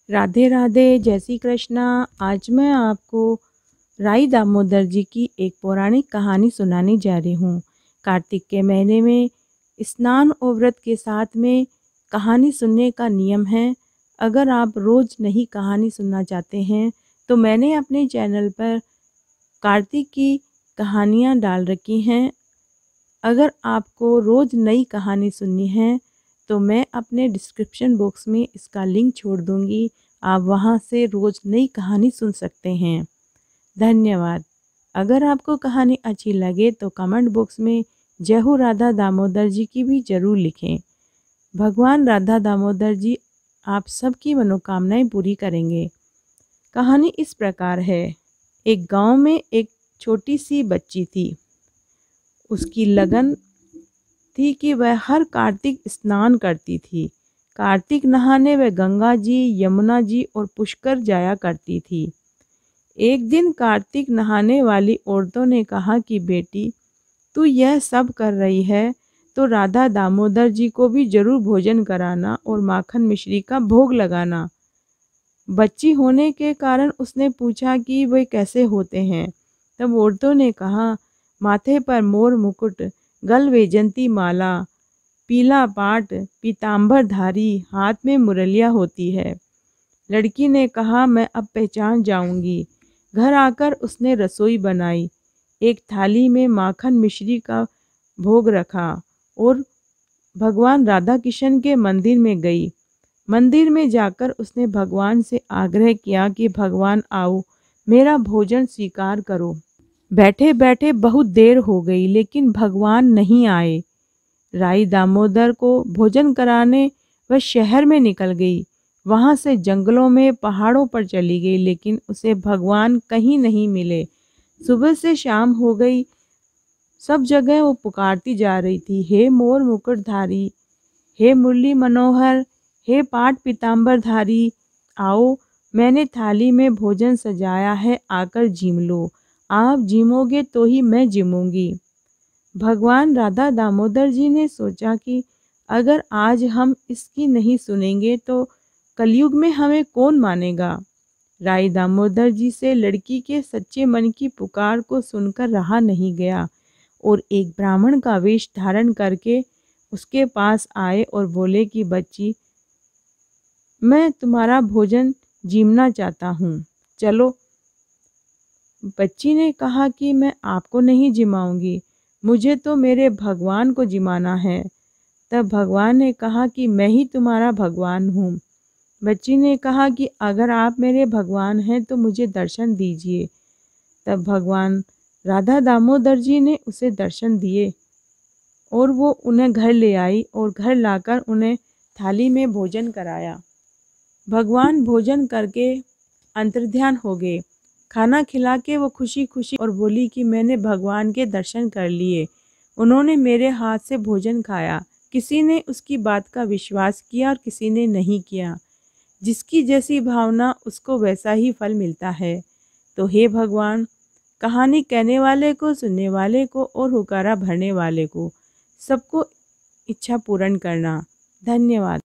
राधे राधे, जय श्री कृष्णा। आज मैं आपको राई दामोदर जी की एक पौराणिक कहानी सुनाने जा रही हूँ। कार्तिक के महीने में स्नान और व्रत के साथ में कहानी सुनने का नियम है। अगर आप रोज़ नहीं कहानी सुनना चाहते हैं तो मैंने अपने चैनल पर कार्तिक की कहानियाँ डाल रखी हैं। अगर आपको रोज़ नई कहानी सुननी है तो मैं अपने डिस्क्रिप्शन बॉक्स में इसका लिंक छोड़ दूँगी। आप वहां से रोज़ नई कहानी सुन सकते हैं। धन्यवाद। अगर आपको कहानी अच्छी लगे तो कमेंट बॉक्स में जय हो राधा दामोदर जी की भी ज़रूर लिखें। भगवान राधा दामोदर जी आप सबकी मनोकामनाएं पूरी करेंगे। कहानी इस प्रकार है। एक गांव में एक छोटी सी बच्ची थी। उसकी लगन थी कि वह हर कार्तिक स्नान करती थी। कार्तिक नहाने वह गंगा जी, यमुना जी और पुष्कर जाया करती थी। एक दिन कार्तिक नहाने वाली औरतों ने कहा कि बेटी, तू यह सब कर रही है तो राधा दामोदर जी को भी जरूर भोजन कराना और माखन मिश्री का भोग लगाना। बच्ची होने के कारण उसने पूछा कि वे कैसे होते हैं। तब औरतों ने कहा, माथे पर मोर मुकुट, गल वैजंती माला, पीला पाट, पीतांबर धारी, हाथ में मुरलिया होती है। लड़की ने कहा, मैं अब पहचान जाऊंगी। घर आकर उसने रसोई बनाई। एक थाली में माखन मिश्री का भोग रखा और भगवान राधा कृष्ण के मंदिर में गई। मंदिर में जाकर उसने भगवान से आग्रह किया कि भगवान आओ, मेरा भोजन स्वीकार करो। बैठे बैठे बहुत देर हो गई लेकिन भगवान नहीं आए। राई दामोदर को भोजन कराने वह शहर में निकल गई। वहां से जंगलों में, पहाड़ों पर चली गई लेकिन उसे भगवान कहीं नहीं मिले। सुबह से शाम हो गई, सब जगह वो पुकारती जा रही थी, हे मोर मुकुटधारी, हे मुरली मनोहर, हे पाट पीतांबरधारी, आओ, मैंने थाली में भोजन सजाया है, आकर जिम लो। आप जिमोगे तो ही मैं जिमूंगी। भगवान राधा दामोदर जी ने सोचा कि अगर आज हम इसकी नहीं सुनेंगे तो कलयुग में हमें कौन मानेगा। राई दामोदर जी से लड़की के सच्चे मन की पुकार को सुनकर रहा नहीं गया और एक ब्राह्मण का वेश धारण करके उसके पास आए और बोले कि बच्ची, मैं तुम्हारा भोजन जीमना चाहता हूँ, चलो। बच्ची ने कहा कि मैं आपको नहीं जिमाऊंगी, मुझे तो मेरे भगवान को जिमाना है। तब भगवान ने कहा कि मैं ही तुम्हारा भगवान हूँ। बच्ची ने कहा कि अगर आप मेरे भगवान हैं तो मुझे दर्शन दीजिए। तब भगवान राधा दामोदर जी ने उसे दर्शन दिए और वो उन्हें घर ले आई और घर लाकर उन्हें थाली में भोजन कराया। भगवान भोजन करके अंतर्ध्यान हो गए। खाना खिला के वो खुशी खुशी और बोली कि मैंने भगवान के दर्शन कर लिए, उन्होंने मेरे हाथ से भोजन खाया। किसी ने उसकी बात का विश्वास किया और किसी ने नहीं किया। जिसकी जैसी भावना उसको वैसा ही फल मिलता है। तो हे भगवान, कहानी कहने वाले को, सुनने वाले को और हुकारा भरने वाले को सबको इच्छा पूर्ण करना। धन्यवाद।